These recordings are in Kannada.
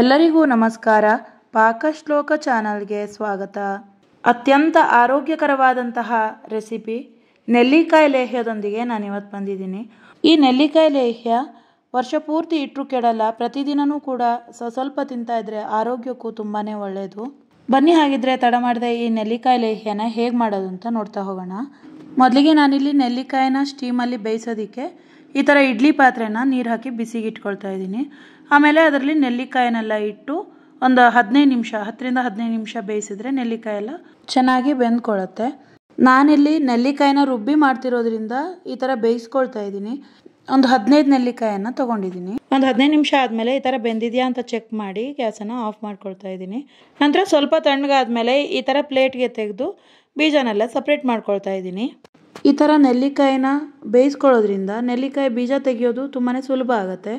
ಎಲ್ಲರಿಗೂ ನಮಸ್ಕಾರ. ಪಾಕಶ್ಲೋಕ ಚಾನಲ್ಗೆ ಸ್ವಾಗತ. ಅತ್ಯಂತ ಆರೋಗ್ಯಕರವಾದಂತಹ ರೆಸಿಪಿ ನೆಲ್ಲಿಕಾಯಿ ಲೇಹ್ಯದೊಂದಿಗೆ ನಾನು ಇವತ್ತು ಬಂದಿದ್ದೀನಿ. ಈ ನೆಲ್ಲಿಕಾಯಿ ಲೇಹ್ಯ ವರ್ಷ ಪೂರ್ತಿ ಇಟ್ಟರೂ ಕೆಡಲ್ಲ. ಪ್ರತಿದಿನವೂ ಕೂಡ ಸ್ವಲ್ಪ ತಿಂತಾ ಇದ್ರೆ ಆರೋಗ್ಯಕ್ಕೂ ತುಂಬಾ ಒಳ್ಳೆಯದು. ಬನ್ನಿ ಹಾಗಿದ್ರೆ ತಡ ಮಾಡದೆ ಈ ನೆಲ್ಲಿಕಾಯಿ ಲೇಹ್ಯನ ಹೇಗೆ ಮಾಡೋದು ಅಂತ ನೋಡ್ತಾ ಹೋಗೋಣ. ಮೊದಲಿಗೆ ನಾನಿಲ್ಲಿ ನೆಲ್ಲಿಕಾಯಿನ ಸ್ಟೀಮಲ್ಲಿ ಬೇಯಿಸೋದಕ್ಕೆ ಈ ಥರ ಇಡ್ಲಿ ಪಾತ್ರೆನ ನೀರು ಹಾಕಿ ಬಿಸಿಗೆ ಇಟ್ಕೊಳ್ತಾ ಇದ್ದೀನಿ. ಆಮೇಲೆ ಅದರಲ್ಲಿ ನೆಲ್ಲಿಕಾಯಿನೆಲ್ಲ ಇಟ್ಟು ಒಂದು 10ರಿಂದ 15 ನಿಮಿಷ ಬೇಯಿಸಿದ್ರೆ ನೆಲ್ಲಿಕಾಯಿ ಎಲ್ಲ ಚೆನ್ನಾಗಿ ಬೆಂದ್ಕೊಳ್ಳುತ್ತೆ. ನಾನಿಲ್ಲಿ ನೆಲ್ಲಿಕಾಯಿನ ರುಬ್ಬಿ ಮಾಡ್ತಿರೋದ್ರಿಂದ ಈ ಥರ ಬೇಯಿಸ್ಕೊಳ್ತಾ ಇದ್ದೀನಿ. ಒಂದು 15 ನೆಲ್ಲಿಕಾಯನ್ನು ತೊಗೊಂಡಿದ್ದೀನಿ. ಒಂದು 15 ನಿಮಿಷ ಆದಮೇಲೆ ಈ ಥರ ಬೆಂದಿದೆಯಾ ಅಂತ ಚೆಕ್ ಮಾಡಿ ಗ್ಯಾಸನ್ನು ಆಫ್ ಮಾಡ್ಕೊಳ್ತಾ ಇದ್ದೀನಿ. ನಂತರ ಸ್ವಲ್ಪ ತಣ್ಣಗಾದ್ಮೇಲೆ ಈ ಥರ ಪ್ಲೇಟ್ಗೆ ತೆಗೆದು ಬೀಜನೆಲ್ಲ ಸಪ್ರೇಟ್ ಮಾಡ್ಕೊಳ್ತಾ ಇದ್ದೀನಿ. ಈ ಥರ ನೆಲ್ಲಿಕಾಯಿನ ಬೇಯಿಸ್ಕೊಳ್ಳೋದ್ರಿಂದ ನೆಲ್ಲಿಕಾಯಿ ಬೀಜ ತೆಗೆಯೋದು ತುಂಬಾ ಸುಲಭ ಆಗುತ್ತೆ.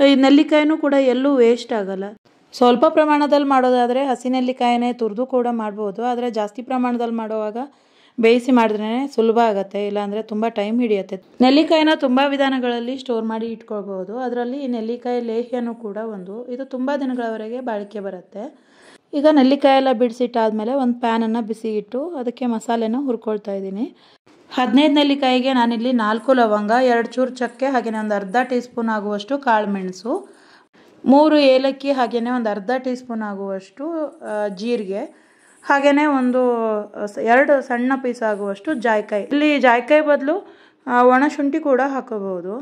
ಈ ನೆಲ್ಲಿಕಾಯಿನೂ ಕೂಡ ಎಲ್ಲೂ ವೇಸ್ಟ್ ಆಗಲ್ಲ. ಸ್ವಲ್ಪ ಪ್ರಮಾಣದಲ್ಲಿ ಮಾಡೋದಾದರೆ ಹಸಿ ನೆಲ್ಲಿಕಾಯಿನೇ ತುರಿದು ಕೂಡ ಮಾಡ್ಬೋದು. ಆದರೆ ಜಾಸ್ತಿ ಪ್ರಮಾಣದಲ್ಲಿ ಮಾಡುವಾಗ ಬೇಯಿಸಿ ಮಾಡಿದ್ರೇ ಸುಲಭ ಆಗುತ್ತೆ, ಇಲ್ಲಾಂದರೆ ತುಂಬ ಟೈಮ್ ಹಿಡಿಯುತ್ತೆ. ನೆಲ್ಲಿಕಾಯಿನ ತುಂಬ ವಿಧಾನಗಳಲ್ಲಿ ಸ್ಟೋರ್ ಮಾಡಿ ಇಟ್ಕೊಳ್ಬೋದು. ಅದರಲ್ಲಿ ಈ ನೆಲ್ಲಿಕಾಯಿ ಲೇಹ್ಯನೂ ಕೂಡ ಒಂದು. ಇದು ತುಂಬ ದಿನಗಳವರೆಗೆ ಬಾಳಿಕೆ ಬರುತ್ತೆ. ಈಗ ನೆಲ್ಲಿಕಾಯಿ ಎಲ್ಲ ಬಿಡಿಸಿಟ್ಟಾದ್ಮೇಲೆ ಒಂದು ಪ್ಯಾನನ್ನು ಬಿಸಿಗಿಟ್ಟು ಅದಕ್ಕೆ ಮಸಾಲೆನ ಹುರ್ಕೊಳ್ತಾ ಇದ್ದೀನಿ. 15 ನೆಲ್ಲಿಕಾಯಿಗೆ ನಾನಿಲ್ಲಿ 4 ಲವಂಗ, 2 ಚೂರು ಚಕ್ಕೆ, ಹಾಗೆಯೇ ಒಂದು ಅರ್ಧ ಟೀ ಸ್ಪೂನ್ ಆಗುವಷ್ಟು ಕಾಳು ಮೆಣಸು, 3 ಏಲಕ್ಕಿ, ಹಾಗೆಯೇ ಒಂದು ಅರ್ಧ ಟೀ ಸ್ಪೂನ್ ಆಗುವಷ್ಟು ಜೀರಿಗೆ, ಹಾಗೆಯೇ ಒಂದು 2 ಸಣ್ಣ ಪೀಸ್ ಆಗುವಷ್ಟು ಜಾಯ್ಕಾಯಿ. ಇಲ್ಲಿ ಜಾಯ್ಕಾಯಿ ಬದಲು ಒಣ ಶುಂಠಿ ಕೂಡ ಹಾಕೋಬಹುದು.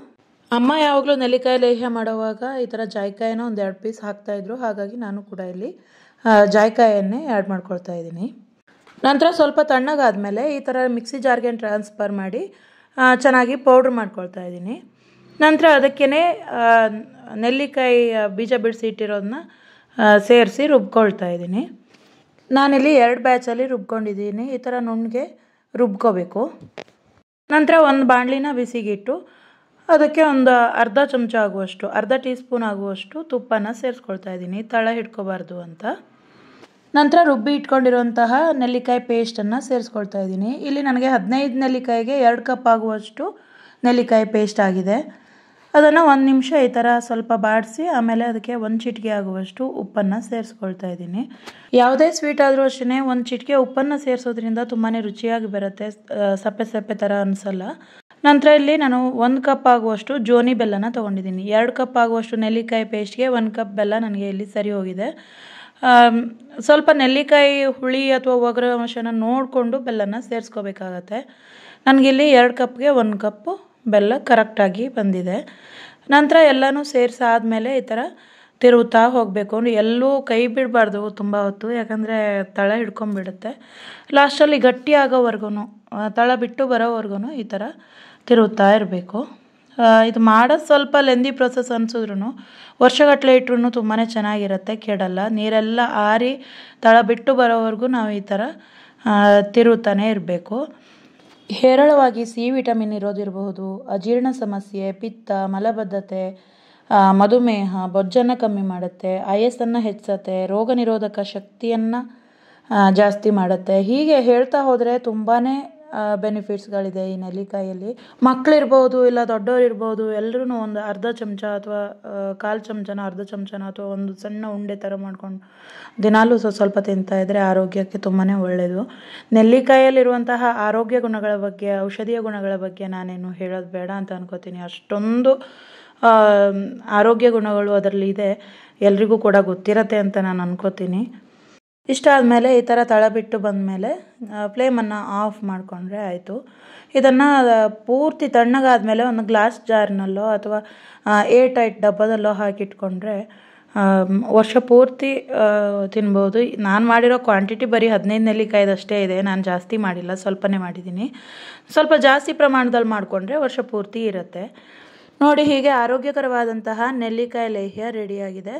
ಅಮ್ಮ ಯಾವಾಗಲೂ ನೆಲ್ಲಿಕಾಯಿ ಲೇಹ್ಯ ಮಾಡುವಾಗ ಈ ಥರ ಜಾಯ್ಕಾಯಿನ ಒಂದು 2 ಪೀಸ್ ಹಾಕ್ತಾಯಿದ್ರು. ಹಾಗಾಗಿ ನಾನು ಕೂಡ ಇಲ್ಲಿ ಜಾಯ್ಕಾಯಿಯನ್ನೇ ಆ್ಯಡ್ ಮಾಡ್ಕೊಳ್ತಾ ಇದ್ದೀನಿ. ನಂತರ ಸ್ವಲ್ಪ ತಣ್ಣಗಾದ್ಮೇಲೆ ಈ ಥರ ಮಿಕ್ಸಿ ಜಾರ್ಗೆ ಟ್ರಾನ್ಸ್ಫರ್ ಮಾಡಿ ಚೆನ್ನಾಗಿ ಪೌಡ್ರ್ ಮಾಡ್ಕೊಳ್ತಾ ಇದ್ದೀನಿ. ನಂತರ ಅದಕ್ಕೇ ನೆಲ್ಲಿಕಾಯಿ ಬೀಜ ಬಿಡಿಸಿ ಇಟ್ಟಿರೋದನ್ನ ಸೇರಿಸಿ ರುಬ್ಕೊಳ್ತಾ ಇದ್ದೀನಿ. ನಾನಿಲ್ಲಿ 2 ಬ್ಯಾಚಲ್ಲಿ ರುಬ್ಕೊಂಡಿದ್ದೀನಿ. ಈ ಥರ ನುಣ್ಣಗೆ ರುಬ್ಕೋಬೇಕು. ನಂತರ ಒಂದು ಬಾಣಲಿನ ಬಿಸಿಗಿಟ್ಟು ಅದಕ್ಕೆ ಒಂದು ಅರ್ಧ ಚಮಚ ಆಗುವಷ್ಟು, ಅರ್ಧ ಟೀ ಸ್ಪೂನ್ ಆಗುವಷ್ಟು ತುಪ್ಪನ ಸೇರಿಸ್ಕೊಳ್ತಾ ಇದ್ದೀನಿ, ತಳ ಹಿಡ್ಕೋಬಾರ್ದು ಅಂತ. ನಂತರ ರುಬ್ಬಿ ಇಟ್ಕೊಂಡಿರುವಂತಹ ನೆಲ್ಲಿಕಾಯಿ ಪೇಸ್ಟನ್ನು ಸೇರಿಸ್ಕೊಳ್ತಾ ಇದ್ದೀನಿ. ಇಲ್ಲಿ ನನಗೆ 15 ನೆಲ್ಲಿಕಾಯಿಗೆ 2 ಕಪ್ ಆಗುವಷ್ಟು ನೆಲ್ಲಿಕಾಯಿ ಪೇಸ್ಟ್ ಆಗಿದೆ. ಅದನ್ನು 1 ನಿಮಿಷ ಈ ಥರ ಸ್ವಲ್ಪ ಬಾಡಿಸಿ ಆಮೇಲೆ ಅದಕ್ಕೆ 1 ಚಿಟಿಕೆ ಆಗುವಷ್ಟು ಉಪ್ಪನ್ನು ಸೇರಿಸ್ಕೊಳ್ತಾ ಇದ್ದೀನಿ. ಯಾವುದೇ ಸ್ವೀಟ್ ಆದರೂ ಅಷ್ಟೇ 1 ಚಿಟಿಕೆ ಉಪ್ಪನ್ನು ಸೇರಿಸೋದ್ರಿಂದ ತುಂಬಾ ರುಚಿಯಾಗಿ ಬರುತ್ತೆ, ಸಪ್ಪೆ ಸಪ್ಪೆ ಥರ ಅನಿಸಲ್ಲ. ನಂತರ ಇಲ್ಲಿ ನಾನು 1 ಕಪ್ ಆಗುವಷ್ಟು ಜೋನಿ ಬೆಲ್ಲನ ತೊಗೊಂಡಿದ್ದೀನಿ. 2 ಕಪ್ ಆಗುವಷ್ಟು ನೆಲ್ಲಿಕಾಯಿ ಪೇಸ್ಟ್ಗೆ 1 ಕಪ್ ಬೆಲ್ಲ ನನಗೆ ಇಲ್ಲಿ ಸರಿ ಹೋಗಿದೆ. ಸ್ವಲ್ಪ ನೆಲ್ಲಿಕಾಯಿ ಹುಳಿ ಅಥವಾ ಒಗರು ಅಂಶನ ನೋಡಿಕೊಂಡು ಬೆಲ್ಲನ ಸೇರಿಸ್ಕೋಬೇಕಾಗತ್ತೆ. ನನಗಿಲ್ಲಿ 2 ಕಪ್ಗೆ 1 ಕಪ್ಪು ಬೆಲ್ಲ ಕರೆಕ್ಟಾಗಿ ಬಂದಿದೆ. ನಂತರ ಎಲ್ಲನೂ ಸೇರಿಸಾದ್ಮೇಲೆ ಈ ಥರ ತಿರುವುತ್ತಾ ಹೋಗಬೇಕು. ಎಲ್ಲೂ ಕೈ ಬಿಡಬಾರ್ದು ತುಂಬ ಹೊತ್ತು, ಯಾಕಂದರೆ ತಳ ಹಿಡ್ಕೊಂಬಿಡುತ್ತೆ. ಲಾಸ್ಟಲ್ಲಿ ಗಟ್ಟಿ ಆಗೋವರೆಗೂ, ತಳ ಬಿಟ್ಟು ಬರೋವರೆಗೂ ಈ ಥರ ತಿರುವುತ್ತಾ ಇರಬೇಕು. ಇದು ಮಾಡೋದು ಸ್ವಲ್ಪ ಲೆಂದಿ ಪ್ರೊಸೆಸ್ ಅನಿಸಿದ್ರು ವರ್ಷಗಟ್ಟಲೆ ಇಟ್ಟರು ತುಂಬಾ ಚೆನ್ನಾಗಿರುತ್ತೆ, ಕೆಡಲ್ಲ. ನೀರೆಲ್ಲ ಆರಿ ತಳ ಬಿಟ್ಟು ಬರೋವರೆಗೂ ನಾವು ಈ ಥರ ತಿರುವುತ್ತಾನೆ ಇರಬೇಕು. ಹೇರಳವಾಗಿ ಸಿ ವಿಟಮಿನ್ ಇರೋದಿರಬಹುದು, ಅಜೀರ್ಣ ಸಮಸ್ಯೆ, ಪಿತ್ತ, ಮಲಬದ್ಧತೆ, ಮಧುಮೇಹ, ಬೊಜ್ಜನ್ನು ಕಮ್ಮಿ ಮಾಡುತ್ತೆ, ಆಯಸ್ಸನ್ನು ಹೆಚ್ಚುತ್ತೆ, ರೋಗ ನಿರೋಧಕ ಶಕ್ತಿಯನ್ನು ಜಾಸ್ತಿ ಮಾಡುತ್ತೆ. ಹೀಗೆ ಹೇಳ್ತಾ ಹೋದರೆ ತುಂಬಾ ಬೆನಿಫಿಟ್ಸ್ಗಳಿದೆ ಈ ನೆಲ್ಲಿಕಾಯಲ್ಲಿ. ಮಕ್ಕಳಿರ್ಬೋದು ಇಲ್ಲ ದೊಡ್ಡವರು ಇರ್ಬೋದು, ಎಲ್ಲರೂ ಒಂದು ಅರ್ಧ ಚಮಚ ಅಥವಾ 1/4 ಚಮಚನ, ಅರ್ಧ ಚಮಚನ ಅಥವಾ ಒಂದು ಸಣ್ಣ ಉಂಡೆ ಥರ ಮಾಡ್ಕೊಂಡು ದಿನಾಲೂ ಸ್ವಲ್ಪ ತಿಂತಾ ಇದ್ದರೆ ಆರೋಗ್ಯಕ್ಕೆ ತುಂಬಾ ಒಳ್ಳೆಯದು. ನೆಲ್ಲಿಕಾಯಲ್ಲಿರುವಂತಹ ಆರೋಗ್ಯ ಗುಣಗಳ ಬಗ್ಗೆ, ಔಷಧೀಯ ಗುಣಗಳ ಬಗ್ಗೆ ನಾನೇನು ಹೇಳೋದು ಬೇಡ ಅಂತ ಅನ್ಕೋತೀನಿ. ಅಷ್ಟೊಂದು ಆರೋಗ್ಯ ಗುಣಗಳು ಅದರಲ್ಲಿ ಇದೆ, ಎಲ್ರಿಗೂ ಕೂಡ ಗೊತ್ತಿರತ್ತೆ ಅಂತ ನಾನು ಅನ್ಕೋತೀನಿ. ಇಷ್ಟ ಆದಮೇಲೆ ಈ ಥರ ತಳ ಬಿಟ್ಟು ಬಂದಮೇಲೆ ಫ್ಲೇಮನ್ನು ಆಫ್ ಮಾಡಿಕೊಂಡ್ರೆ ಆಯಿತು. ಇದನ್ನು ಪೂರ್ತಿ ತಣ್ಣಗಾದ್ಮೇಲೆ ಒಂದು ಗ್ಲಾಸ್ ಜಾರ್ನಲ್ಲೋ ಅಥವಾ ಏರ್ ಟೈಟ್ ಡಬ್ಬದಲ್ಲೋ ಹಾಕಿಟ್ಕೊಂಡ್ರೆ ವರ್ಷ ಪೂರ್ತಿ ತಿನ್ಬೋದು. ನಾನು ಮಾಡಿರೋ ಕ್ವಾಂಟಿಟಿ ಬರೀ 15 ನೆಲ್ಲಿಕಾಯಿದಷ್ಟೇ ಇದೆ, ನಾನು ಜಾಸ್ತಿ ಮಾಡಿಲ್ಲ, ಸ್ವಲ್ಪನೇ ಮಾಡಿದ್ದೀನಿ. ಸ್ವಲ್ಪ ಜಾಸ್ತಿ ಪ್ರಮಾಣದಲ್ಲಿ ಮಾಡಿಕೊಂಡ್ರೆ ವರ್ಷ ಪೂರ್ತಿ ಇರುತ್ತೆ. ನೋಡಿ, ಹೀಗೆ ಆರೋಗ್ಯಕರವಾದಂತಹ ನೆಲ್ಲಿಕಾಯಿ ಲೇಹ್ಯ ರೆಡಿಯಾಗಿದೆ.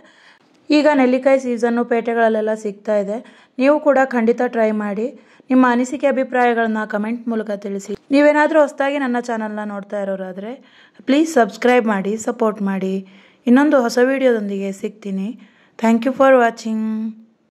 ಈಗ ನೆಲ್ಲಿಕಾಯಿ ಸೀಸನ್ನು ಪೇಟೆಗಳಲ್ಲೆಲ್ಲ ಸಿಗ್ತಾ ಇದೆ. ನೀವು ಕೂಡ ಖಂಡಿತ ಟ್ರೈ ಮಾಡಿ. ನಿಮ್ಮ ಅನಿಸಿಕೆ ಅಭಿಪ್ರಾಯಗಳನ್ನ ಕಮೆಂಟ್ ಮೂಲಕ ತಿಳಿಸಿ. ನೀವೇನಾದರೂ ಹೊಸದಾಗಿ ನನ್ನ ಚಾನಲ್ನ ನೋಡ್ತಾ ಇರೋರಾದರೆ ಪ್ಲೀಸ್ ಸಬ್ಸ್ಕ್ರೈಬ್ ಮಾಡಿ, ಸಪೋರ್ಟ್ ಮಾಡಿ. ಇನ್ನೊಂದು ಹೊಸ ವಿಡಿಯೋದೊಂದಿಗೆ ಸಿಗ್ತೀನಿ. Thank you for watching.